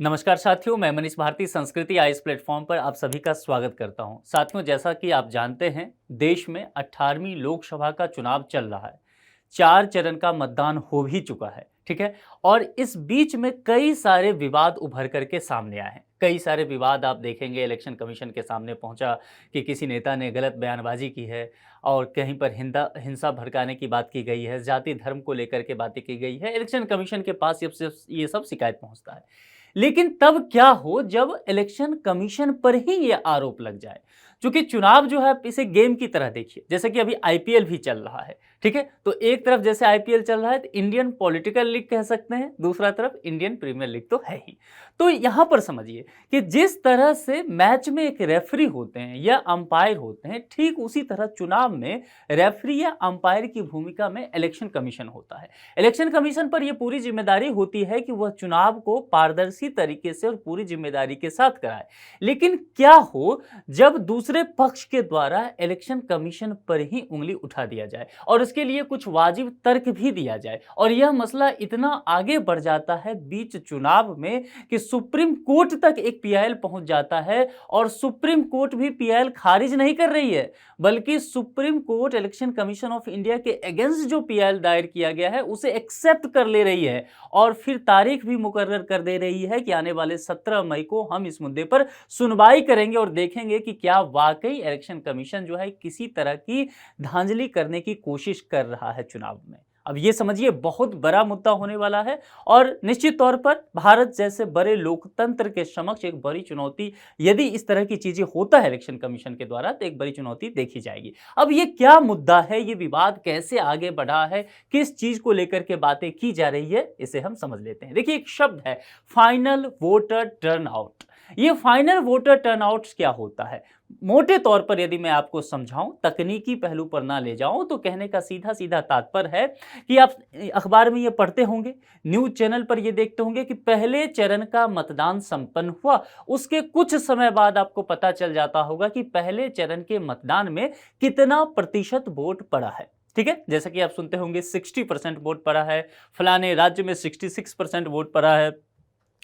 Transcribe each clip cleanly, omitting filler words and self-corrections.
नमस्कार साथियों, मैं मनीष भारती संस्कृति आइस प्लेटफॉर्म पर आप सभी का स्वागत करता हूं। साथियों, जैसा कि आप जानते हैं, देश में 18वीं लोकसभा का चुनाव चल रहा है। 4 चरण का मतदान हो भी चुका है, ठीक है। और इस बीच में कई सारे विवाद उभर करके सामने आए हैं। कई सारे विवाद आप देखेंगे इलेक्शन कमीशन के सामने पहुंचा कि किसी नेता ने गलत बयानबाजी की है और कहीं पर हिंसा भड़काने की बात की गई है, जाति धर्म को लेकर के बातें की गई है। इलेक्शन कमीशन के पास ये सब शिकायत पहुंचता है। लेकिन तब क्या हो जब इलेक्शन कमीशन पर ही ये आरोप लग जाए। क्योंकि चुनाव जो है आप इसे गेम की तरह देखिए, जैसे कि अभी आईपीएल भी चल रहा है, ठीक है। तो एक तरफ जैसे आईपीएल चल रहा है तो इंडियन पॉलिटिकल लीग कह सकते हैं, दूसरा तरफ इंडियन प्रीमियर लीग तो है ही। तो यहां पर समझिए कि जिस तरह से मैच में एक रेफरी होते हैं या अंपायर होते हैं, ठीक उसी तरह चुनाव में रेफरी या अंपायर की भूमिका में इलेक्शन कमीशन होता है। इलेक्शन कमीशन पर यह पूरी जिम्मेदारी होती है कि वह चुनाव को पारदर्शी तरीके से और पूरी जिम्मेदारी के साथ कराए। लेकिन क्या हो जब दूसरे पक्ष के द्वारा इलेक्शन कमीशन पर ही उंगली उठा दिया जाए और उसके लिए कुछ वाजिब तर्क भी दिया जाए, और यह मसला इतना आगे बढ़ जाता है बीच चुनाव में कि सुप्रीम कोर्ट तक एक पीआईएल पहुंच जाता है। और सुप्रीम कोर्ट भी पीआईएल खारिज नहीं कर रही है, बल्कि supreme court election commission of India के अगेंस्ट जो पीआईएल दायर किया गया है उसे एक्सेप्ट कर ले रही है और फिर तारीख भी मुकर्रर कर दे रही है कि आने वाले 17 मई को हम इस मुद्दे पर सुनवाई करेंगे और देखेंगे कि क्या वाकई इलेक्शन कमीशन जो है किसी तरह की धांधली करने की कोशिश कर रहा है चुनाव में। अब ये समझिए बहुत बड़ा मुद्दा होने वाला है और निश्चित तौर पर भारत जैसे बड़े लोकतंत्र के समक्ष एक बड़ी चुनौती, यदि इस तरह की चीजें होता है इलेक्शन कमीशन के द्वारा तो एक बड़ी चुनौती देखी जाएगी। अब ये क्या मुद्दा है, ये विवाद कैसे आगे बढ़ा है, किस चीज को लेकर के बातें की जा रही है, इसे हम समझ लेते हैं। देखिए, एक शब्द है फाइनल वोटर टर्नआउट। ये फाइनल वोटर टर्नआउट क्या होता है? मोटे तौर पर यदि मैं आपको समझाऊं, तकनीकी पहलू पर ना ले जाऊं, तो कहने का सीधा सीधा तात्पर्य है कि आप अखबार में ये पढ़ते होंगे, न्यूज चैनल पर ये देखते होंगे कि पहले चरण का मतदान संपन्न हुआ, उसके कुछ समय बाद आपको पता चल जाता होगा कि पहले चरण के मतदान में कितना प्रतिशत वोट पड़ा है, ठीक है। जैसा कि आप सुनते होंगे 60% वोट पड़ा है, फलाने राज्य में 66% वोट पड़ा है,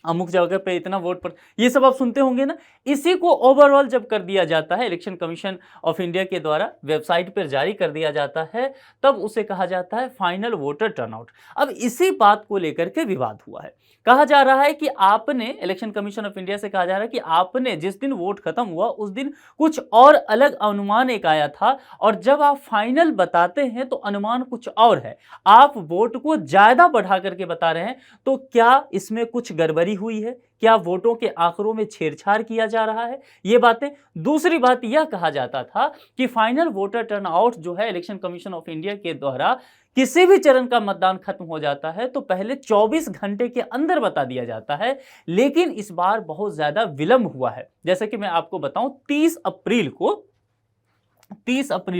अमुक जगह पे इतना वोट पर, ये सब आप सुनते होंगे ना। इसी को ओवरऑल जब कर दिया जाता है, इलेक्शन कमीशन ऑफ इंडिया के द्वारा वेबसाइट पर जारी कर दिया जाता है, तब उसे कहा जाता है फाइनल वोटर टर्नआउट। अब इसी बात को लेकर के विवाद हुआ है। कहा जा रहा है कि आपने, इलेक्शन कमीशन ऑफ इंडिया से कहा जा रहा है कि आपने जिस दिन वोट खत्म हुआ उस दिन कुछ और अलग अनुमान एक आया था, और जब आप फाइनल बताते हैं तो अनुमान कुछ और है। आप वोट को ज्यादा बढ़ा करके बता रहे हैं, तो क्या इसमें कुछ गड़बड़ी हुई है? क्या वोटों के आंकड़ों में छेड़छाड़ किया जा रहा है? ये बातें। दूसरी बात यह कहा जाता था कि फाइनल वोटर टर्नआउट जो है इलेक्शन कमीशन ऑफ इंडिया के द्वारा, किसी भी चरण का मतदान खत्म हो जाता है तो पहले 24 घंटे के अंदर बता दिया जाता है। लेकिन इस बार बहुत ज्यादा विलंब हुआ है। जैसे कि मैं आपको बताऊं, 30 अप्रैल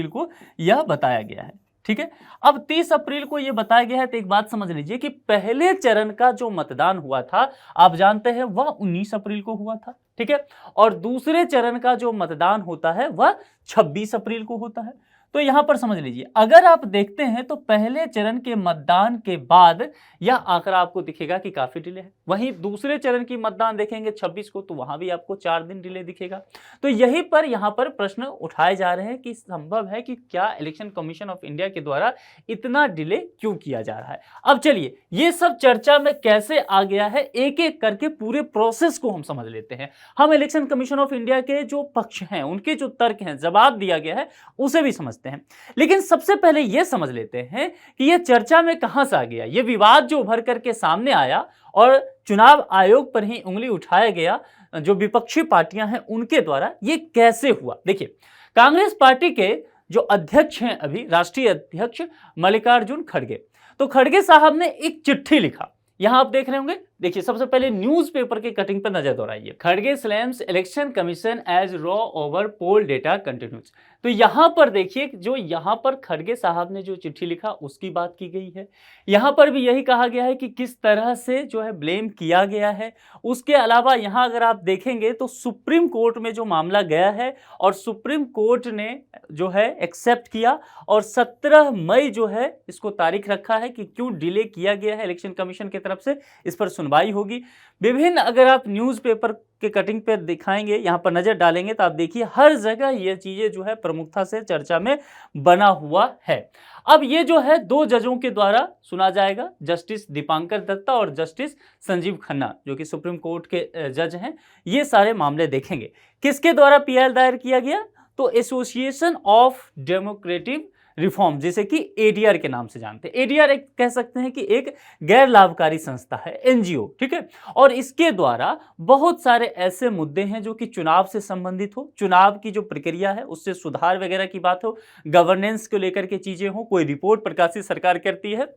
को यह बताया गया है, ठीक है। अब 30 अप्रैल को यह बताया गया है, तो एक बात समझ लीजिए कि पहले चरण का जो मतदान हुआ था, आप जानते हैं, वह 19 अप्रैल को हुआ था, ठीक है। और दूसरे चरण का जो मतदान होता है वह 26 अप्रैल को होता है। तो यहां पर समझ लीजिए, अगर आप देखते हैं तो पहले चरण के मतदान के बाद यह आंकड़ा आपको दिखेगा कि काफी डिले है। वहीं दूसरे चरण की मतदान देखेंगे 26 को, तो वहां भी आपको 4 दिन डिले दिखेगा। तो यहीं पर यहां पर प्रश्न उठाए जा रहे हैं कि संभव है कि क्या इलेक्शन कमीशन ऑफ इंडिया के द्वारा इतना डिले क्यों किया जा रहा है। अब चलिए, ये सब चर्चा में कैसे आ गया है, एक एक करके पूरे प्रोसेस को हम समझ लेते हैं। हम इलेक्शन कमीशन ऑफ इंडिया के जो पक्ष हैं, उनके जो तर्क हैं, जवाब दिया गया है, उसे भी समझते हैं। लेकिन सबसे पहले यह समझ लेते हैं कि यह चर्चा में कहां से आ गया, यह विवाद जो उभर करके सामने आया और चुनाव आयोग पर ही उंगली उठाया गया, जो विपक्षी पार्टियां हैं उनके द्वारा, यह कैसे हुआ। देखिए, कांग्रेस पार्टी के जो अध्यक्ष हैं, अभी राष्ट्रीय अध्यक्ष मल्लिकार्जुन खड़गे, तो खड़गे साहब ने एक चिट्ठी लिखा। यहां आप देख रहे होंगे, देखिए, सबसे पहले न्यूज़पेपर के कटिंग पर नजर दौड़ाइए। खड़गे slams election commission as row over poll data continues. तो यहां पर देखिए, जो यहां पर खड़गे साहब ने जो चिट्ठी लिखा उसकी बात की गई है। यहां पर भी यही कहा गया है कि किस तरह से जो है ब्लेम किया गया है। उसके अलावा यहां अगर आप देखेंगे तो सुप्रीम कोर्ट में जो मामला गया है और सुप्रीम कोर्ट ने जो है एक्सेप्ट किया, और 17 मई जो है इसको तारीख रखा है कि क्यों डिले किया गया है इलेक्शन कमीशन की तरफ से, इस पर सुनवाई सुनवाई होगी। विभिन्न अगर आप न्यूज़पेपर के कटिंग पे दिखाएंगे, यहाँ पर नज़र डालेंगे तो आप देखिए हर जगह ये चीज़ें जो है प्रमुखता से चर्चा में बना हुआ है। अब ये जो है 2 जजों के द्वारा सुना जाएगा, जस्टिस दीपांकर दत्ता और जस्टिस संजीव खन्ना जो कि सुप्रीम कोर्ट के जज हैं। ये सारे मामले देखेंगे। किसके द्वारा पीआईएल दायर किया गया? तो एसोसिएशन ऑफ डेमोक्रेटिक रिफॉर्म, जिसे कि एडीआर के नाम से जानते हैं। एडीआर एक कह सकते हैं कि एक गैर लाभकारी संस्था है, एनजीओ, ठीक है। और इसके द्वारा बहुत सारे ऐसे मुद्दे हैं जो कि चुनाव से संबंधित हो, चुनाव की जो प्रक्रिया है उससे सुधार वगैरह की बात हो, गवर्नेंस को लेकर के चीजें हो, कोई रिपोर्ट प्रकाशित सरकार करती है,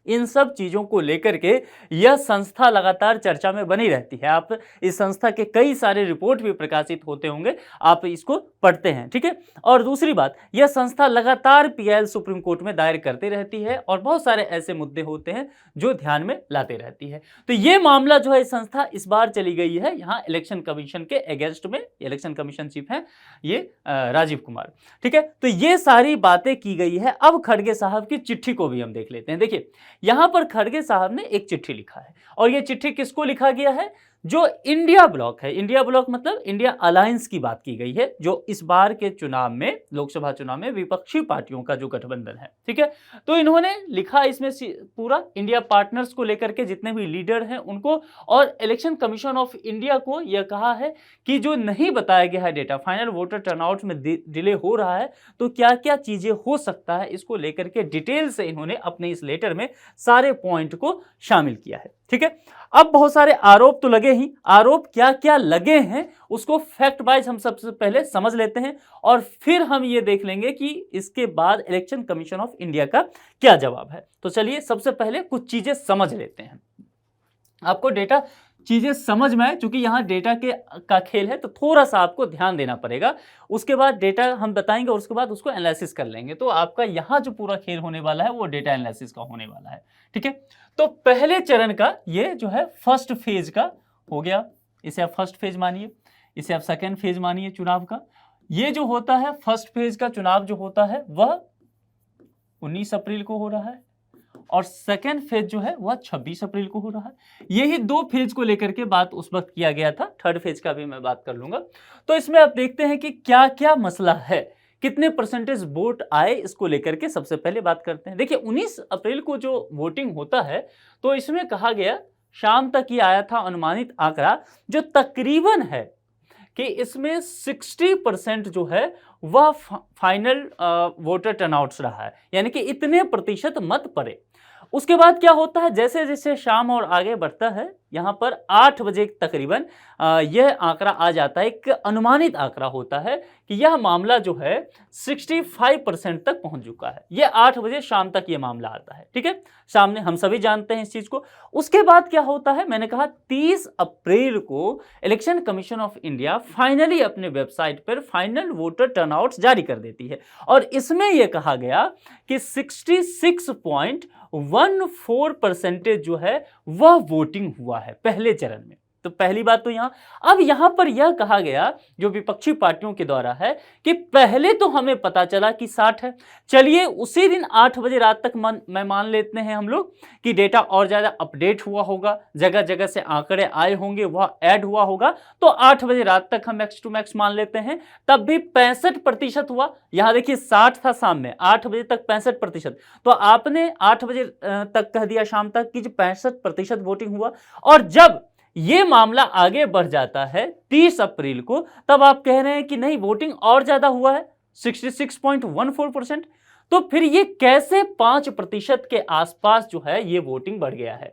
इन सब चीज़ों को लेकर के यह संस्था लगातार चर्चा में बनी रहती है। आप इस संस्था के कई सारे रिपोर्ट भी प्रकाशित होते होंगे, आप इसको पढ़ते हैं, ठीक है। और दूसरी बात, यह संस्था लगातार पीआईएल सुप्रीम कोर्ट में दायर करती रहती है और बहुत सारे ऐसे मुद्दे होते हैं जो ध्यान में लाते रहती है। तो ये मामला जो है संस्था इस बार चली गई है यहाँ इलेक्शन कमीशन के अगेंस्ट में। इलेक्शन कमीशन चीफ हैं ये राजीव कुमार, ठीक है। तो ये सारी बातें की गई है। अब खड़गे साहब की चिट्ठी को भी हम देख लेते हैं। देखिए यहां पर खड़गे साहब ने एक चिट्ठी लिखा है और यह चिट्ठी किसको लिखा गया है? जो इंडिया ब्लॉक है, इंडिया ब्लॉक मतलब इंडिया अलायंस की बात की गई है, जो इस बार के चुनाव में, लोकसभा चुनाव में विपक्षी पार्टियों का जो गठबंधन है, ठीक है। तो इन्होंने लिखा इसमें पूरा इंडिया पार्टनर्स को लेकर के जितने भी लीडर हैं उनको, और इलेक्शन कमीशन ऑफ इंडिया को यह कहा है कि जो नहीं बताया गया है डेटा, फाइनल वोटर टर्नआउट में डिले हो रहा है तो क्या क्या चीजें हो सकता है, इसको लेकर के डिटेल से इन्होंने अपने इस लेटर में सारे पॉइंट को शामिल किया है, ठीक है। अब बहुत सारे आरोप तो लगे ही, आरोप क्या क्या लगे हैं उसको फैक्ट वाइज हम सबसे पहले समझ लेते हैं और फिर हम ये देख लेंगे कि इसके बाद इलेक्शन कमीशन ऑफ इंडिया का क्या जवाब है। तो चलिए सबसे पहले कुछ चीजें समझ लेते हैं। आपको डेटा चीजें समझ में आए, चूंकि यहाँ डेटा का खेल है तो थोड़ा सा आपको ध्यान देना पड़ेगा। उसके बाद डेटा हम बताएंगे और उसके बाद उसको एनालिसिस कर लेंगे। तो आपका यहाँ जो पूरा खेल होने वाला है वो डेटा एनालिसिस का होने वाला है, ठीक है। तो पहले चरण का ये जो है फर्स्ट फेज का हो गया, इसे आप फर्स्ट फेज मानिए, इसे आप सेकेंड फेज मानिए चुनाव का। ये जो होता है फर्स्ट फेज का चुनाव जो होता है वह 19 अप्रैल को हो रहा है और सेकेंड फेज जो है वह 26 अप्रैल को हो रहा है। यही 2 फेज को लेकर के बात उस वक्त किया गया था, थर्ड फेज का भी मैं बात कर लूंगा। तो इसमें आप देखते हैं कि क्या क्या मसला है, कितने परसेंटेज वोट आए, इसको लेकर के सबसे पहले बात करते हैं। देखिए 19 अप्रैल को जो वोटिंग होता है तो इसमें कहा गया शाम तक ही आया था अनुमानित आंकड़ा जो तकरीबन है कि इसमें 60% जो है वह फाइनल वोटर टर्नआउट्स रहा है, यानी कि इतने प्रतिशत मत पड़े। उसके बाद क्या होता है, जैसे जैसे शाम और आगे बढ़ता है, यहाँ पर 8 बजे तकरीबन यह आंकड़ा आ जाता है, एक अनुमानित आंकड़ा होता है कि यह मामला जो है 65% तक पहुंच चुका है। यह 8 बजे शाम तक यह मामला आता है, ठीक है। सामने हम सभी जानते हैं इस चीज को। उसके बाद क्या होता है, मैंने कहा 30 अप्रैल को election commission of India finally अपने वेबसाइट पर फाइनल वोटर टर्नआउट जारी कर देती है और इसमें यह कहा गया कि 66.14% जो है वह वोटिंग हुआ है पहले चरण में। तो पहली बात तो अब यहां पर यह कहा गया जो विपक्षी पार्टियों के द्वारा है कि पहले तो हमें पता चला कि 60 है, चलिए उसी दिन 8 बजे रात तक मैं मान लेते हैं हम लोग कि डेटा और ज्यादा अपडेट हुआ होगा, जगह जगह से आंकड़े आए होंगे, वह ऐड हुआ होगा, तो 8 बजे रात तक हम मैक्स टू मैक्स मान लेते हैं। तब भी 65% हुआ। यहां देखिए 60 था शाम में, 8 बजे तक 65%, तो आपने 8 बजे तक कह दिया शाम तक कि 65% वोटिंग हुआ। और जब ये मामला आगे बढ़ जाता है 30 अप्रैल को, तब आप कह रहे हैं कि नहीं वोटिंग और ज्यादा हुआ है 66.14%। तो फिर ये कैसे 5% के आसपास जो है ये वोटिंग बढ़ गया है?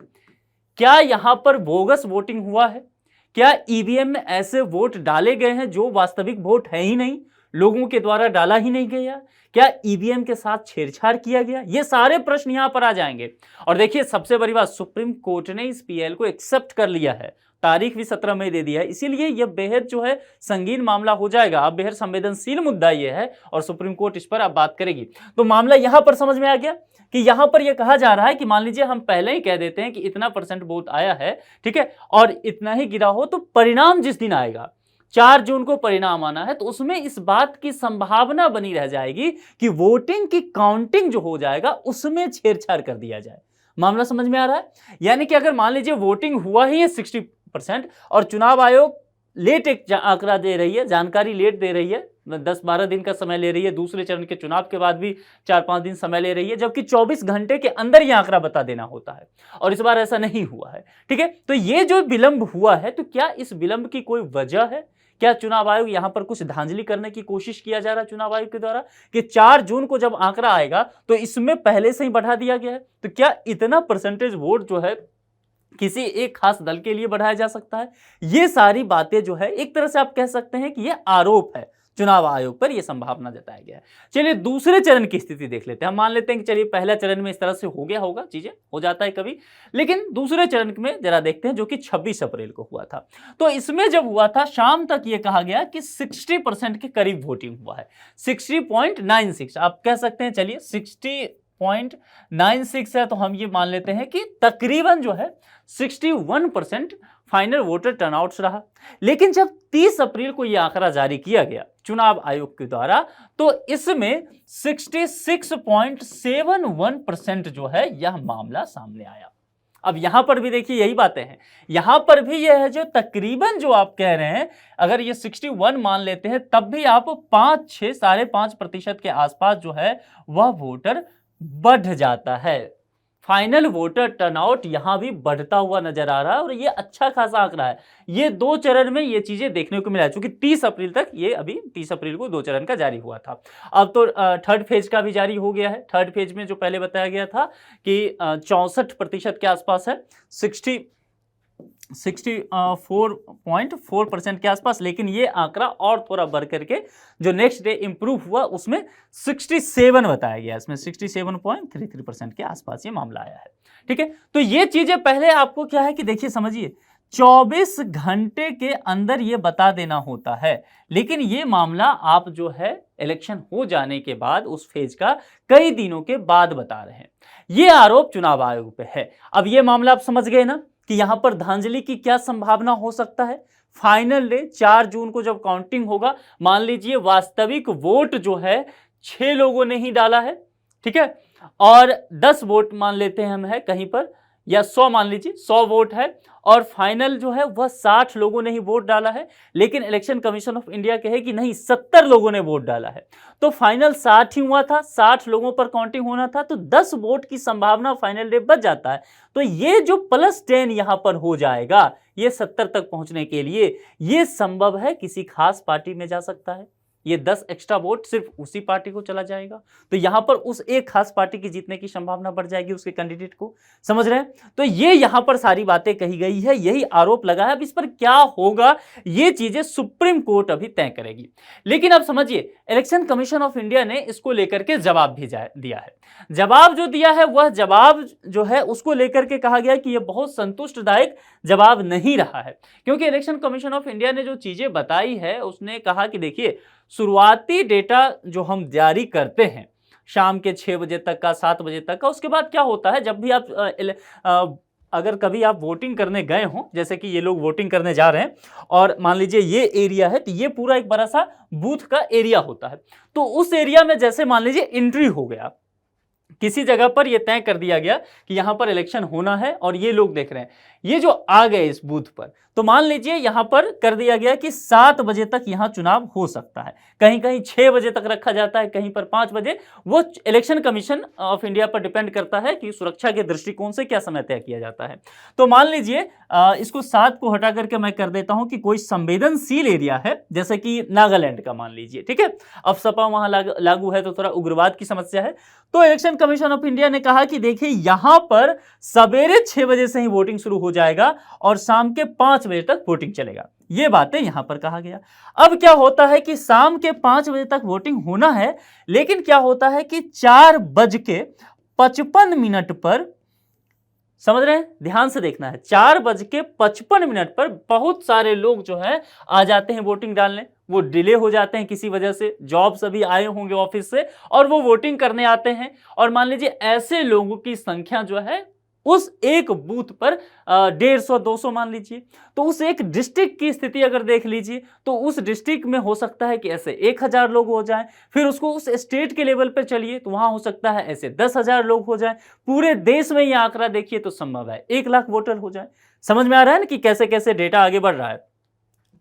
क्या यहां पर बोगस वोटिंग हुआ है? क्या ईवीएम में ऐसे वोट डाले गए हैं जो वास्तविक वोट है ही नहीं, लोगों के द्वारा डाला ही नहीं गया? क्या ईवीएम के साथ छेड़छाड़ किया गया? ये सारे प्रश्न यहां पर आ जाएंगे। और देखिए सबसे बड़ी बात, सुप्रीम कोर्ट ने इस पीएल को एक्सेप्ट कर लिया है, तारीख भी 17 मई दे दिया है, इसीलिए यह बेहद जो है संगीन मामला हो जाएगा। अब बेहद संवेदनशील मुद्दा यह है और सुप्रीम कोर्ट इस पर अब बात करेगी। तो मामला यहां पर समझ में आ गया कि यहां पर यह कहा जा रहा है कि मान लीजिए हम पहले ही कह देते हैं कि इतना % वोट आया है, ठीक है, और इतना ही गिरा हो, तो परिणाम जिस दिन आएगा 4 जून को परिणाम आना है, तो उसमें इस बात की संभावना बनी रह जाएगी कि वोटिंग की काउंटिंग जो हो जाएगा उसमें छेड़छाड़ कर दिया जाए। मामला समझ में आ रहा है? यानी कि अगर मान लीजिए वोटिंग हुआ ही है 60% और चुनाव आयोग लेट एक आंकड़ा दे रही है, जानकारी लेट दे रही है, 10-12 दिन का समय ले रही है, दूसरे चरण के चुनाव के बाद भी 4-5 दिन समय ले रही है, जबकि 24 घंटे के अंदर यह आंकड़ा बता देना होता है और इस बार ऐसा नहीं हुआ है। ठीक है, तो ये जो विलंब हुआ है, तो क्या इस विलंब की कोई वजह है? क्या चुनाव आयोग यहां पर कुछ धांधली करने की कोशिश किया जा रहा है चुनाव आयोग के द्वारा कि 4 जून को जब आंकड़ा आएगा तो इसमें पहले से ही बढ़ा दिया गया है? तो क्या इतना परसेंटेज वोट जो है किसी एक खास दल के लिए बढ़ाया जा सकता है? ये सारी बातें जो है एक तरह से आप कह सकते हैं कि ये आरोप है चुनाव आयोग पर, यह संभावना जताया गया है। चलिए दूसरे चरण की स्थिति देख लेते हैं। हम मान लेते हैं कि चलिए पहला चरण में इस तरह से हो गया होगा, चीजें हो जाता है कभी, लेकिन दूसरे चरण में जरा देखते हैं जो कि 26 अप्रैल को हुआ था। तो इसमें जब हुआ था शाम तक यह कहा गया कि 60% के करीब वोटिंग हुआ है, 60.96 आप कह सकते हैं। चलिए 60.96 है तो हम ये मान लेते हैं कि तकरीबन जो है 61% फाइनल वोटर टर्नआउट रहा। लेकिन जब 30 अप्रैल को यह आंकड़ा जारी किया गया चुनाव आयोग के द्वारा तो इसमें 66.71% जो है यह मामला सामने आया। अब यहां पर भी देखिए यही बातें हैं, यहां पर भी यह है जो तकरीबन जो आप कह रहे हैं, अगर ये 61 मान लेते हैं तब भी आप 5-6 5.5% के आसपास जो है वह वोटर बढ़ जाता है। फाइनल वोटर टर्नआउट यहां भी बढ़ता हुआ नजर आ रहा है और ये अच्छा खासा आंकड़ा है। ये 2 चरण में ये चीजें देखने को मिला है, क्योंकि 30 अप्रैल तक, ये अभी 30 अप्रैल को 2 चरण का जारी हुआ था। अब तो थर्ड फेज का भी जारी हो गया है। थर्ड फेज में जो पहले बताया गया था कि 64% के आसपास है, 64.4% के आसपास, लेकिन ये आंकड़ा और थोड़ा बढ़ करके जो नेक्स्ट डे इंप्रूव हुआ उसमें 67 बताया गया, इसमें 67.33% के आसपास ये मामला आया है। ठीक है, तो ये चीजें पहले आपको क्या है कि देखिए समझिए 24 घंटे के अंदर ये बता देना होता है, लेकिन ये मामला आप जो है इलेक्शन हो जाने के बाद उस फेज का कई दिनों के बाद बता रहे हैं। ये आरोप चुनाव आयोग पे है। अब ये मामला आप समझ गए ना कि यहां पर धांधली की क्या संभावना हो सकता है। फाइनल डे 4 जून को जब काउंटिंग होगा, मान लीजिए वास्तविक वोट जो है 6 लोगों ने ही डाला है, ठीक है, और 10 वोट मान लेते हैं हम है कहीं पर, या 100 मान लीजिए 100 वोट है, और फाइनल जो है वह 60 लोगों ने ही वोट डाला है, लेकिन इलेक्शन कमीशन ऑफ इंडिया कहे कि नहीं 70 लोगों ने वोट डाला है, तो फाइनल 60 ही हुआ था, 60 लोगों पर काउंटिंग होना था, तो 10 वोट की संभावना फाइनल डे बच जाता है। तो ये जो +10 यहां पर हो जाएगा, ये 70 तक पहुंचने के लिए ये संभव है किसी खास पार्टी में जा सकता है। ये 10 एक्स्ट्रा वोट सिर्फ उसी पार्टी को चला जाएगा, तो यहां पर उस एक खास पार्टी की जीतने की संभावना बढ़ जाएगी उसके कैंडिडेट को। समझ रहे हैं? तो ये यहां पर सारी बातें कही गई है, यही आरोप लगा है। अब इस पर क्या होगा ये चीजें सुप्रीम कोर्ट अभी तय करेगी। लेकिन अब समझिए इलेक्शन कमीशन ऑफ इंडिया ने इसको लेकर के जवाब भी दिया है। जवाब जो दिया है वह जवाब जो है उसको लेकर के कहा गया कि यह बहुत संतुष्टदायक जवाब नहीं रहा है, क्योंकि इलेक्शन कमीशन ऑफ इंडिया ने जो चीजें बताई है उसने कहा कि देखिए शुरुआती डेटा जो हम जारी करते हैं शाम के 6 बजे तक का, 7 बजे तक का, उसके बाद क्या होता है जब भी आप अगर कभी आप वोटिंग करने गए हों, जैसे कि ये लोग वोटिंग करने जा रहे हैं और मान लीजिए ये एरिया है, तो ये पूरा एक बड़ा सा बूथ का एरिया होता है, तो उस एरिया में जैसे मान लीजिए एंट्री हो गया, किसी जगह पर यह तय कर दिया गया कि यहां पर इलेक्शन होना है और ये लोग देख रहे हैं, ये जो आ गए इस बूथ पर, तो मान लीजिए यहां पर कर दिया गया कि 7 बजे तक यहां चुनाव हो सकता है, कहीं कहीं 6 बजे तक रखा जाता है, कहीं पर 5 बजे, वो इलेक्शन कमीशन ऑफ इंडिया पर डिपेंड करता है कि सुरक्षा के दृष्टिकोण से क्या समय तय किया जाता है। तो मान लीजिए इसको 7 को हटा करके मैं कर देता हूं कि कोई संवेदनशील एरिया है, जैसे कि नागालैंड का मान लीजिए, ठीक है, अब सपा वहां लागू है तो थोड़ा उग्रवाद की समस्या है, तो इलेक्शन कमीशन ऑफ इंडिया ने कहा कि देखिए यहां पर सवेरे 6 बजे से ही वोटिंग शुरू हो जाएगा और शाम के 5 बजे तक वोटिंग चलेगा। ये बातें यहां पर कहा गया। अब क्या होता है कि शाम के 5 बजे तक वोटिंग होना है, लेकिन क्या होता है कि 4:55 पर, समझ रहे हैं, ध्यान से देखना है, 4:55 पर बहुत सारे लोग जो है आ जाते हैं वोटिंग डालने, वो डिले हो जाते हैं किसी वजह से, जॉब सभी आए होंगे ऑफिस से और वो वोटिंग करने आते हैं, और मान लीजिए ऐसे लोगों की संख्या जो है उस एक बूथ पर 150-200 मान लीजिए, तो उस एक डिस्ट्रिक्ट की स्थिति अगर देख लीजिए तो उस डिस्ट्रिक्ट में हो सकता है कि ऐसे 1000 लोग हो जाएं, फिर उसको उस स्टेट के लेवल पर चलिए तो वहां हो सकता है ऐसे 10,000 लोग हो जाएं, पूरे देश में ये आंकड़ा देखिए तो संभव है 1 लाख वोटर हो जाए। समझ में आ रहा है ना कि कैसे कैसे डेटा आगे बढ़ रहा है।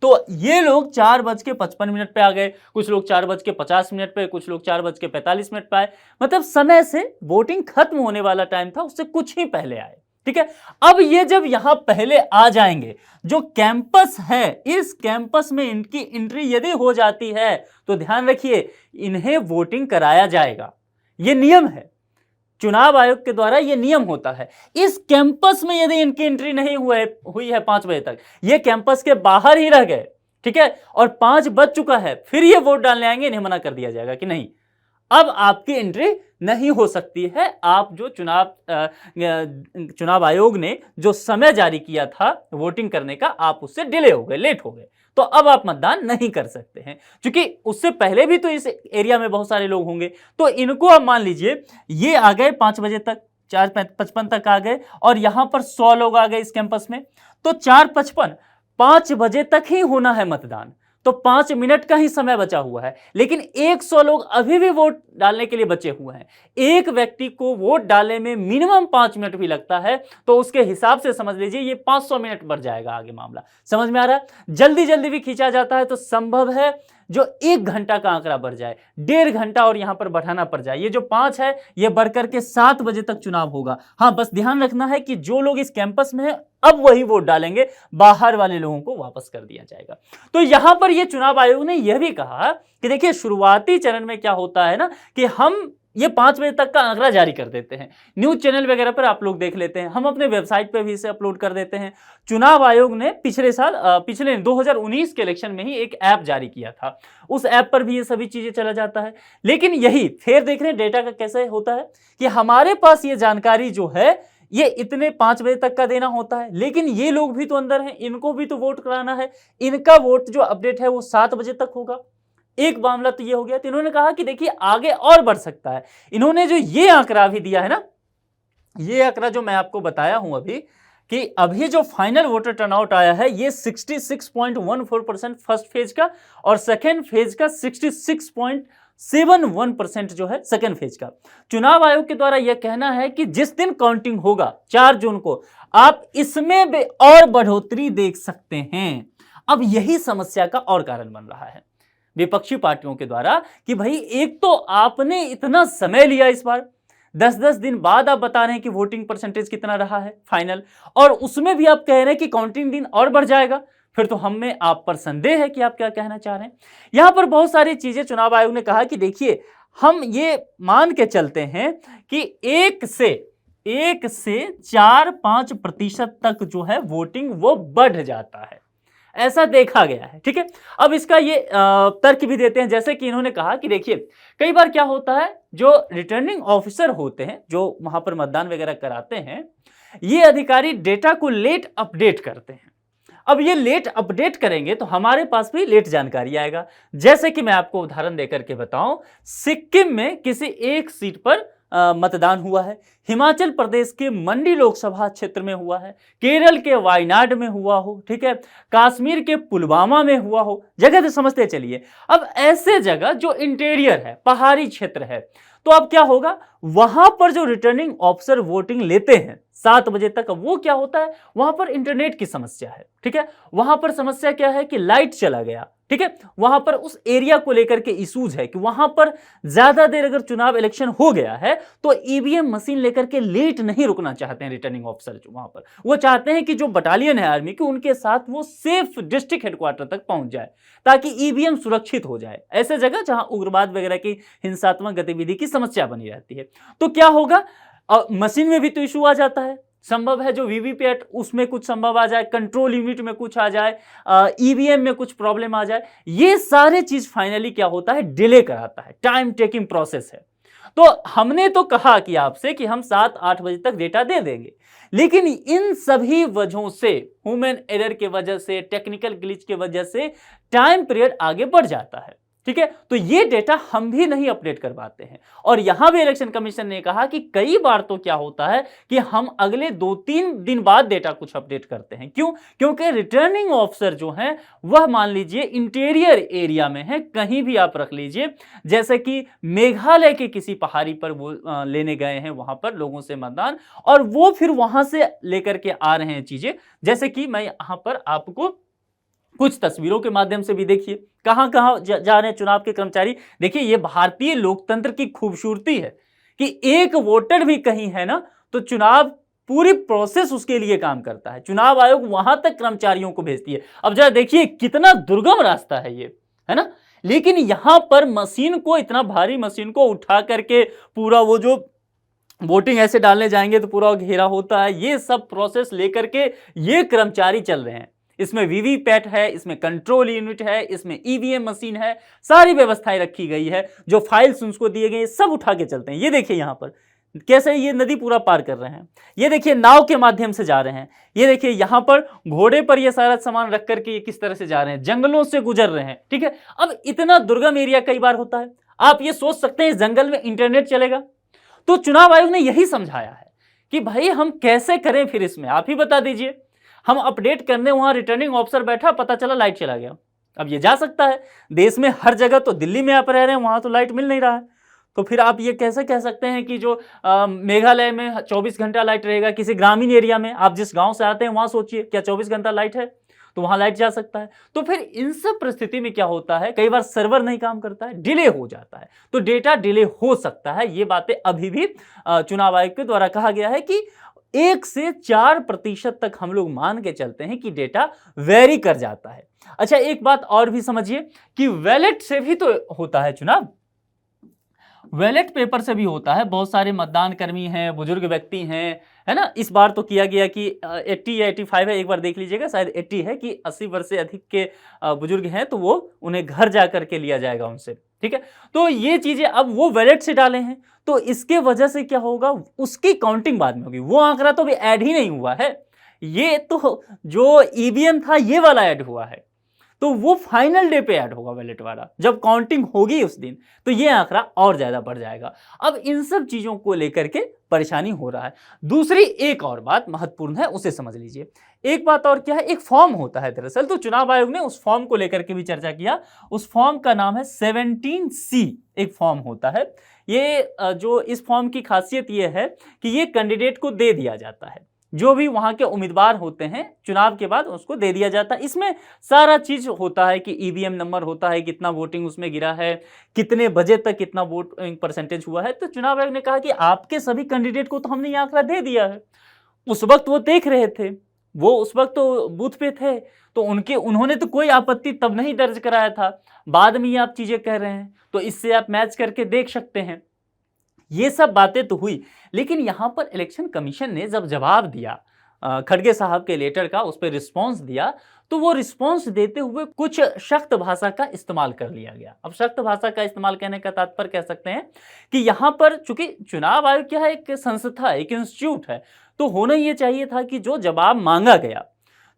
तो ये लोग 4:55 पे आ गए, कुछ लोग 4:50 पे, कुछ लोग 4:45 पे आए, मतलब समय से वोटिंग खत्म होने वाला टाइम था उससे कुछ ही पहले आए। ठीक है, अब ये जब यहां पहले आ जाएंगे, जो कैंपस है इस कैंपस में इनकी एंट्री यदि हो जाती है तो ध्यान रखिए इन्हें वोटिंग कराया जाएगा। ये नियम है, चुनाव आयोग के द्वारा यह नियम होता है। इस कैंपस में यदि इनकी एंट्री नहीं हुई है 5 बजे तक, ये कैंपस के बाहर ही रह गए, ठीक है, और 5 बज चुका है, फिर ये वोट डालने आएंगे, इन्हें मना कर दिया जाएगा कि नहीं अब आपकी एंट्री नहीं हो सकती है। आप जो चुनाव आयोग ने जो समय जारी किया था वोटिंग करने का, आप उससे डिले हो गए, लेट हो गए, तो अब आप मतदान नहीं कर सकते हैं। क्योंकि उससे पहले भी तो इस एरिया में बहुत सारे लोग होंगे, तो इनको आप मान लीजिए ये आ गए 5 बजे तक, 4:55 तक आ गए और यहां पर 100 लोग आ गए इस कैंपस में, तो 4:55 5 बजे तक ही होना है मतदान, तो 5 मिनट का ही समय बचा हुआ है, लेकिन 100 लोग अभी भी वोट डालने के लिए बचे हुए हैं। एक व्यक्ति को वोट डालने में मिनिमम 5 मिनट भी लगता है, तो उसके हिसाब से समझ लीजिए ये 500 मिनट बढ़ जाएगा आगे मामला। समझ में आ रहा है? जल्दी जल्दी भी खींचा जाता है तो संभव है जो 1 घंटा का आंकड़ा बढ़ जाए, 1.5 घंटा और यहां पर बढ़ाना पड़ जाए। ये जो 5 है ये बढ़कर के 7 बजे तक चुनाव होगा। हाँ, बस ध्यान रखना है कि जो लोग इस कैंपस में है अब वही वोट डालेंगे, बाहर वाले लोगों को वापस कर दिया जाएगा। तो यहां पर ये चुनाव आयोग ने यह भी कहा कि देखिए शुरुआती चरण में क्या होता है ना कि हम ये 5 बजे तक का आंकड़ा जारी कर देते हैं, न्यूज चैनल वगैरह पर आप लोग देख लेते हैं, हम अपने वेबसाइट पर भी इसे अपलोड कर देते हैं। चुनाव आयोग ने पिछले 2019 के इलेक्शन में ही एक ऐप जारी किया था, उस ऐप पर भी ये सभी चीजें चला जाता है। लेकिन यही फिर देख रहे हैं डेटा का कैसे होता है कि हमारे पास ये जानकारी जो है ये इतने 5 बजे तक का देना होता है, लेकिन ये लोग भी तो अंदर हैं, इनको भी तो वोट कराना है, इनका वोट जो अपडेट है वो 7 बजे तक होगा। एक मामला तो ये हो गया। तो इन्होंने कहा कि देखिए आगे और बढ़ सकता है। इन्होंने जो ये आंकड़ा भी दिया है ना, ये आंकड़ा जो मैं आपको बताया हूं अभी कि अभी जो फाइनल वोटर टर्नआउट आया है ये 66.14% फर्स्ट फेज का और सेकेंड फेज का 66.71% जो है सेकेंड फेज का। चुनाव आयोग के द्वारा यह कहना है कि जिस दिन काउंटिंग होगा 4 जून को, आप इसमें भी और बढ़ोतरी देख सकते हैं। अब यही समस्या का और कारण बन रहा है विपक्षी पार्टियों के द्वारा कि भाई एक तो आपने इतना समय लिया, इस बार 10-10 दिन बाद आप बता रहे हैं कि वोटिंग परसेंटेज कितना रहा है फाइनल, और उसमें भी आप कह रहे हैं कि काउंटिंग दिन और बढ़ जाएगा, फिर तो हमें आप पर संदेह है कि आप क्या कहना चाह रहे हैं। यहां पर बहुत सारी चीजें चुनाव आयोग ने कहा कि देखिए हम ये मान के चलते हैं कि 1 से 4-5% तक जो है वोटिंग वो बढ़ जाता है, ऐसा देखा गया है। ठीक है, अब इसका ये तर्क भी देते हैं, जैसे कि इन्होंने कहा कि देखिए कई बार क्या होता है जो रिटर्निंग ऑफिसर होते हैं जो वहां पर मतदान वगैरह कराते हैं, ये अधिकारी डेटा को लेट अपडेट करते हैं। अब ये लेट अपडेट करेंगे तो हमारे पास भी लेट जानकारी आएगा। जैसे कि मैं आपको उदाहरण देकर के बताऊं, सिक्किम में किसी एक सीट पर मतदान हुआ है, हिमाचल प्रदेश के मंडी लोकसभा क्षेत्र में हुआ है, केरल के वायनाड में हुआ हो, ठीक है, कश्मीर के पुलवामा में हुआ हो, जगह तो समझते चलिए। अब ऐसे जगह जो इंटीरियर है, पहाड़ी क्षेत्र है, तो अब क्या होगा वहां पर जो रिटर्निंग ऑफिसर वोटिंग लेते हैं 7 बजे तक, वो क्या होता है वहां पर इंटरनेट की समस्या है। ठीक है, वहां पर समस्या क्या है कि लाइट चला गया, ठीक है, वहां पर उस एरिया को लेकर के इश्यूज है कि वहां पर ज्यादा देर अगर चुनाव इलेक्शन हो गया है तो ईवीएम मशीन लेकर के लेट नहीं रुकना चाहते हैं रिटर्निंग ऑफिसर जो वहां पर, वो चाहते हैं कि जो बटालियन है आर्मी की उनके साथ वो सेफ डिस्ट्रिक्ट हेडक्वार्टर तक पहुंच जाए ताकि ईवीएम सुरक्षित हो जाए, ऐसे जगह जहां उग्रवाद वगैरह की हिंसात्मक गतिविधि की समस्या बनी रहती है। तो क्या होगा, मशीन में भी तो इशू आ जाता है, संभव है जो वीवीपैट उसमें कुछ संभव आ जाए, कंट्रोल यूनिट में कुछ आ जाए, ईवीएम में कुछ प्रॉब्लम आ जाए, ये सारे चीज फाइनली क्या होता है डिले कराता है, टाइम टेकिंग प्रोसेस है। तो हमने तो कहा कि आपसे कि हम 7-8 बजे तक डेटा दे देंगे, लेकिन इन सभी वजहों से, ह्यूमन एरर के वजह से, टेक्निकल ग्लिच के वजह से टाइम पीरियड आगे बढ़ जाता है। ठीक है, तो ये डेटा हम भी नहीं अपडेट कर पाते हैं। और यहां भी इलेक्शन कमीशन ने कहा कि कई बार तो क्या होता है कि हम अगले 2-3 दिन बाद डेटा कुछ अपडेट करते हैं। क्यों? क्योंकि रिटर्निंग ऑफिसर जो है वह मान लीजिए इंटीरियर एरिया में है, कहीं भी आप रख लीजिए, जैसे कि मेघालय के किसी पहाड़ी पर वो लेने गए हैं वहां पर लोगों से मतदान, और वो फिर वहां से लेकर के आ रहे हैं चीजें। जैसे कि मैं यहां पर आपको कुछ तस्वीरों के माध्यम से भी देखिए कहां कहां जा रहे हैं चुनाव के कर्मचारी। देखिए ये भारतीय लोकतंत्र की खूबसूरती है कि एक वोटर भी कहीं है ना तो चुनाव पूरी प्रोसेस उसके लिए काम करता है, चुनाव आयोग वहां तक कर्मचारियों को भेजती है। अब जरा देखिए कितना दुर्गम रास्ता है ये, है ना, लेकिन यहां पर मशीन को, इतना भारी मशीन को उठा करके पूरा वो जो वोटिंग ऐसे डालने जाएंगे तो पूरा घेरा होता है, ये सब प्रोसेस लेकर के ये कर्मचारी चल रहे हैं। इसमें वीवीपैट है, इसमें कंट्रोल यूनिट है, इसमें ईवीएम मशीन है, सारी व्यवस्थाएं रखी गई है, जो फाइल्स उनको दिए गए सब उठा के चलते हैं। ये देखिए यहां पर कैसे ये नदी पूरा पार कर रहे हैं, ये देखिए नाव के माध्यम से जा रहे हैं, ये देखिए यहां पर घोड़े पर ये सारा सामान रख करके ये किस तरह से जा रहे हैं, जंगलों से गुजर रहे हैं। ठीक है, अब इतना दुर्गम एरिया कई बार होता है, आप ये सोच सकते हैं जंगल में इंटरनेट चलेगा? तो चुनाव आयोग ने यही समझाया है कि भाई हम कैसे करें, फिर इसमें आप ही बता दीजिए। हम अपडेट करने वहां रिटर्निंग ऑफिसर बैठा, पता चला लाइट चला गया। अब ये जा सकता है, देश में हर जगह, तो दिल्ली में आप रह रहे हैं वहां तो लाइट मिल नहीं रहा है, तो फिर आप ये कैसे कह सकते हैं कि जो मेघालय में 24 घंटा लाइट रहेगा, किसी ग्रामीण एरिया में, आप जिस गांव से आते हैं वहां सोचिए क्या 24 घंटा लाइट है, तो वहां लाइट जा सकता है। तो फिर इन सब परिस्थिति में क्या होता है, कई बार सर्वर नहीं काम करता है, डिले हो जाता है, तो डेटा डिले हो सकता है। ये बातें अभी भी चुनाव आयोग के द्वारा कहा गया है कि 1 से 4% तक हम लोग मान के चलते हैं कि डेटा वेरी कर जाता है। अच्छा एक बात और भी समझिए कि बैलेट से भी तो होता है चुनाव, बैलेट पेपर से भी होता है। बहुत सारे मतदान कर्मी हैं, बुजुर्ग व्यक्ति हैं, है ना। इस बार तो किया गया कि 80 या 85 है, एक बार देख लीजिएगा, शायद 80 है कि 80 वर्ष से अधिक के बुजुर्ग हैं तो वो उन्हें घर जा करके लिया जाएगा उनसे। ठीक है, तो ये चीजें अब वो बैलेट से डाले हैं, तो इसके वजह से क्या होगा, उसकी काउंटिंग बाद में होगी। वो आंकड़ा तो अभी ऐड ही नहीं हुआ है, ये तो जो ईवीएम था ये वाला ऐड हुआ है, तो वो फाइनल डे पे ऐड होगा बैलेट वाला, जब काउंटिंग होगी उस दिन, तो ये आंकड़ा और ज्यादा बढ़ जाएगा। अब इन सब चीजों को लेकर के परेशानी हो रहा है। दूसरी एक और बात महत्वपूर्ण है, उसे समझ लीजिए। एक बात और क्या है, एक फॉर्म होता है दरअसल, तो चुनाव आयोग ने उस फॉर्म को लेकर के भी चर्चा किया। उस फॉर्म का नाम है 17C, एक फॉर्म होता है ये। जो इस फॉर्म की खासियत ये है कि ये कैंडिडेट को दे दिया जाता है, जो भी वहां के उम्मीदवार होते हैं चुनाव के बाद उसको दे दिया जाता है। इसमें सारा चीज होता है कि ईवीएम नंबर होता है, कितना वोटिंग उसमें गिरा है, कितने बजे तक कितना वोटिंग परसेंटेज हुआ है। तो चुनाव आयोग ने कहा कि आपके सभी कैंडिडेट को तो हमने ये आंकड़ा दे दिया है। उस वक्त वो देख रहे थे, वो उस वक्त तो बूथ पे थे, तो उन्होंने तो कोई आपत्ति तब नहीं दर्ज कराया था, बाद में ये आप चीजें कह रहे हैं, तो इससे आप मैच करके देख सकते हैं। ये सब बातें तो हुई, लेकिन यहां पर इलेक्शन कमीशन ने जब जवाब दिया खड़गे साहब के लेटर का, उस पर रिस्पॉन्स दिया, तो वो रिस्पॉन्स देते हुए कुछ सख्त भाषा का इस्तेमाल कर लिया गया। अब सख्त भाषा का इस्तेमाल कहने का तात्पर्य कह सकते हैं कि यहां पर चूंकि चुनाव आयोग क्या है, एक संस्था, एक इंस्टीट्यूट है, तो होना यह चाहिए था कि जो जवाब मांगा गया,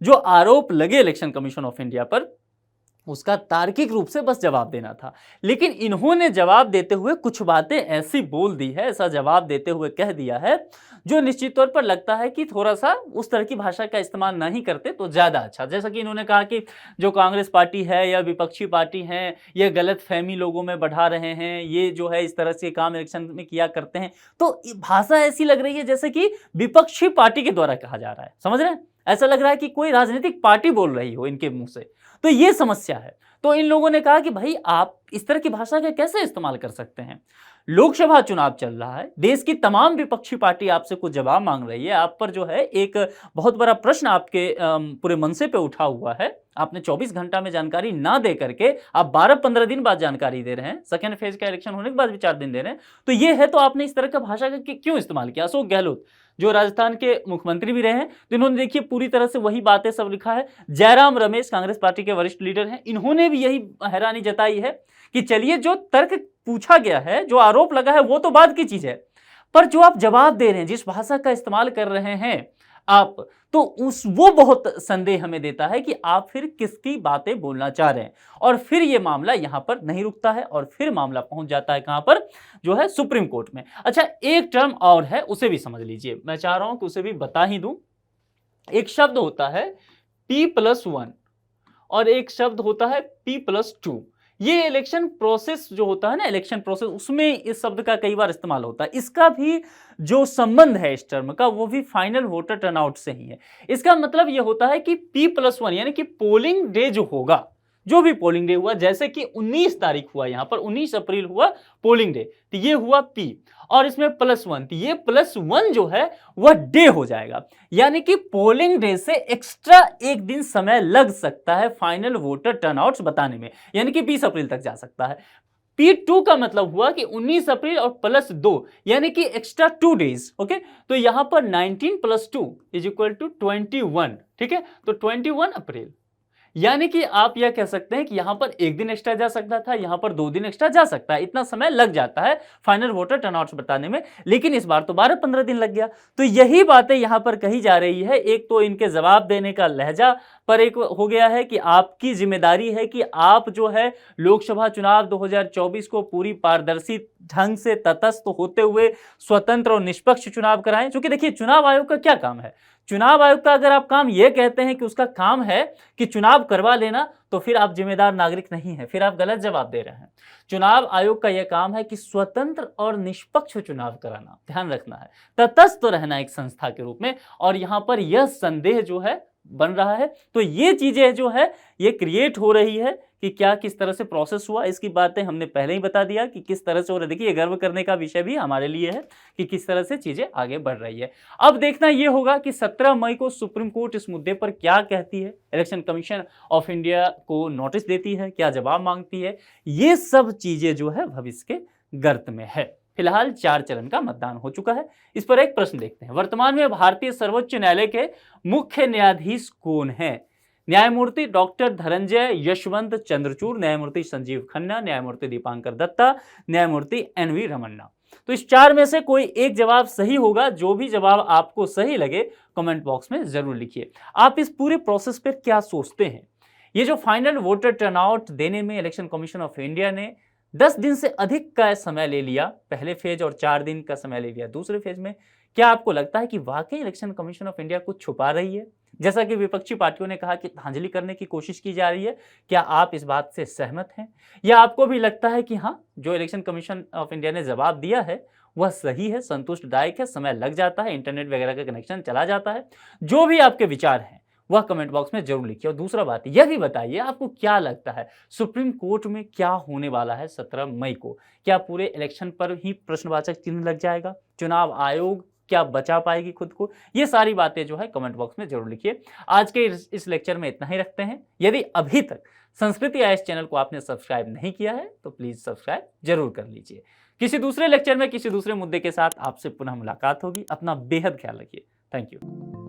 जो आरोप लगे इलेक्शन कमीशन ऑफ इंडिया पर, उसका तार्किक रूप से बस जवाब देना था। लेकिन इन्होंने जवाब देते हुए कुछ बातें ऐसी बोल दी है, ऐसा जवाब देते हुए कह दिया है, जो निश्चित तौर पर लगता है कि थोड़ा सा उस तरह की भाषा का इस्तेमाल नहीं करते तो ज़्यादा अच्छा। जैसा कि इन्होंने कहा कि जो कांग्रेस पार्टी है या विपक्षी पार्टी है, ये गलत फहमी लोगों में बढ़ा रहे हैं, ये जो है इस तरह से काम इलेक्शन में किया करते हैं। तो भाषा ऐसी लग रही है जैसे कि विपक्षी पार्टी के द्वारा कहा जा रहा है, समझ रहे हैं, ऐसा लग रहा है कि कोई राजनीतिक पार्टी बोल रही हो इनके मुंह से। तो ये समस्या है। तो इन लोगों ने कहा कि भाई आप इस तरह की भाषा का कैसे इस्तेमाल कर सकते हैं, लोकसभा चुनाव चल रहा है, देश की तमाम विपक्षी पार्टी आपसे कुछ जवाब मांग रही है, आप पर जो है एक बहुत बड़ा प्रश्न आपके पूरे मनसे पे उठा हुआ है। आपने 24 घंटा में जानकारी ना दे करके आप 12-15 दिन बाद जानकारी दे रहे हैं, सेकेंड फेज का इलेक्शन होने के बाद भी 4 दिन दे रहे हैं। तो ये है, तो आपने इस तरह का भाषा का क्यों इस्तेमाल किया। अशोक गहलोत जो राजस्थान के मुख्यमंत्री भी रहे हैं, तो इन्होंने देखिए पूरी तरह से वही बातें सब लिखा है। जयराम रमेश कांग्रेस पार्टी के वरिष्ठ लीडर हैं, इन्होंने भी यही हैरानी जताई है कि चलिए जो तर्क पूछा गया है, जो आरोप लगा है, वो तो बात की चीज है, पर जो आप जवाब दे रहे हैं, जिस भाषा का इस्तेमाल कर रहे हैं, आप, तो वो बहुत संदेह हमें देता है कि आप फिर किसकी बातें बोलना चाह रहे हैं। और फिर ये मामला यहां पर नहीं रुकता है और फिर मामला पहुंच जाता है कहां पर, जो है सुप्रीम कोर्ट में। अच्छा, एक टर्म और है, उसे भी समझ लीजिए, मैं चाह रहा हूं कि उसे भी बता ही दूं। एक शब्द होता है P+1 और एक शब्द होता है P+2। ये इलेक्शन प्रोसेस जो होता है ना, इलेक्शन प्रोसेस, उसमें इस शब्द का कई बार इस्तेमाल होता है। इसका भी जो संबंध है इस टर्म का, वो भी फाइनल वोटर टर्नआउट से ही है। इसका मतलब ये होता है कि P+1 यानी कि पोलिंग डे जो होगा, जो भी पोलिंग डे हुआ, जैसे कि 19 तारीख हुआ, यहां पर 19 अप्रैल हुआ पोलिंग डे, तो ये हुआ P, और इसमें +1, तो ये +1 जो है वह डे हो जाएगा। यानी कि पोलिंग डे से एक्स्ट्रा एक दिन समय लग सकता है फाइनल वोटर टर्नआउट्स बताने में, यानी कि 20 अप्रैल तक जा सकता है। P2 का मतलब हुआ कि 19 अप्रैल और +2 यानी कि एक्स्ट्रा 2 डेज। ओके, तो यहां पर 19 + 2 = 21, ठीक है, तो 21 अप्रैल, यानी कि आप यह कह सकते हैं कि यहां पर एक दिन एक्स्ट्रा जा सकता था, यहां पर 2 दिन एक्स्ट्रा जा सकता है, इतना समय लग जाता है फाइनल वोटर टर्नआउट बताने में। लेकिन इस बार तो 12-15 दिन लग गया। तो यही बातें यहां पर कही जा रही है। एक तो इनके जवाब देने का लहजा पर एक हो गया है कि आपकी जिम्मेदारी है कि आप जो है लोकसभा चुनाव 2024 को पूरी पारदर्शी ढंग से तटस्थ होते हुए स्वतंत्र और निष्पक्ष चुनाव कराएं। क्योंकि देखिए, चुनाव आयोग का क्या काम है? चुनाव आयोग का अगर आप काम यह कहते हैं कि उसका काम है कि चुनाव करवा लेना, तो फिर आप जिम्मेदार नागरिक नहीं है, फिर आप गलत जवाब दे रहे हैं। चुनाव आयोग का यह काम है कि स्वतंत्र और निष्पक्ष चुनाव कराना, ध्यान रखना है, तटस्थ रहना एक संस्था के रूप में। और यहां पर यह संदेह जो है बन रहा है, तो ये चीजें जो है ये क्रिएट हो रही है कि क्या किस तरह से प्रोसेस हुआ, इसकी बातें हमने पहले ही बता दिया कि किस तरह से हो रहा है। देखिए, ये गर्व करने का विषय भी हमारे लिए है कि किस तरह से चीजें आगे बढ़ रही है। अब देखना यह होगा कि 17 मई को सुप्रीम कोर्ट इस मुद्दे पर क्या कहती है, इलेक्शन कमीशन ऑफ इंडिया को नोटिस देती है, क्या जवाब मांगती है। ये सब चीजें जो है भविष्य के गर्त में है। फिलहाल 4 चरण का मतदान हो चुका है। इस पर एक प्रश्न देखते हैं, वर्तमान में भारतीय सर्वोच्च न्यायालय के मुख्य न्यायाधीश कौन है? न्यायमूर्ति डॉक्टर धनंजय यशवंत चंद्रचूड़, न्यायमूर्ति संजीव खन्ना, न्यायमूर्ति दीपांकर दत्ता, न्यायमूर्ति NV रमन्ना। तो इस 4 में से कोई एक जवाब सही होगा। जो भी जवाब आपको सही लगे कमेंट बॉक्स में जरूर लिखिए। आप इस पूरे प्रोसेस पर क्या सोचते हैं? ये जो फाइनल वोटर टर्नआउट देने में इलेक्शन कमीशन ऑफ इंडिया ने 10 दिन से अधिक का समय ले लिया पहले फेज, और 4 दिन का समय ले लिया दूसरे फेज में, क्या आपको लगता है कि वाकई इलेक्शन कमीशन ऑफ इंडिया कुछ छुपा रही है, जैसा कि विपक्षी पार्टियों ने कहा कि धांधली करने की कोशिश की जा रही है? क्या आप इस बात से सहमत हैं, या आपको भी लगता है कि हाँ, जो इलेक्शन कमीशन ऑफ इंडिया ने जवाब दिया है वह सही है, संतुष्टदायक है, समय लग जाता है, इंटरनेट वगैरह का कनेक्शन चला जाता है? जो भी आपके विचार हैं वह कमेंट बॉक्स में जरूर लिखिए। और दूसरा बात यह भी बताइए, आपको क्या लगता है सुप्रीम कोर्ट में क्या होने वाला है 17 मई को? क्या पूरे इलेक्शन पर ही प्रश्नवाचक चिन्ह लग जाएगा? चुनाव आयोग क्या बचा पाएगी खुद को? ये सारी बातें जो है कमेंट बॉक्स में जरूर लिखिए। आज के इस लेक्चर में इतना ही रखते हैं। यदि अभी तक संस्कृति आईएएस चैनल को आपने सब्सक्राइब नहीं किया है तो प्लीज सब्सक्राइब जरूर कर लीजिए। किसी दूसरे लेक्चर में किसी दूसरे मुद्दे के साथ आपसे पुनः मुलाकात होगी। अपना बेहद ख्याल रखिए। Thank you.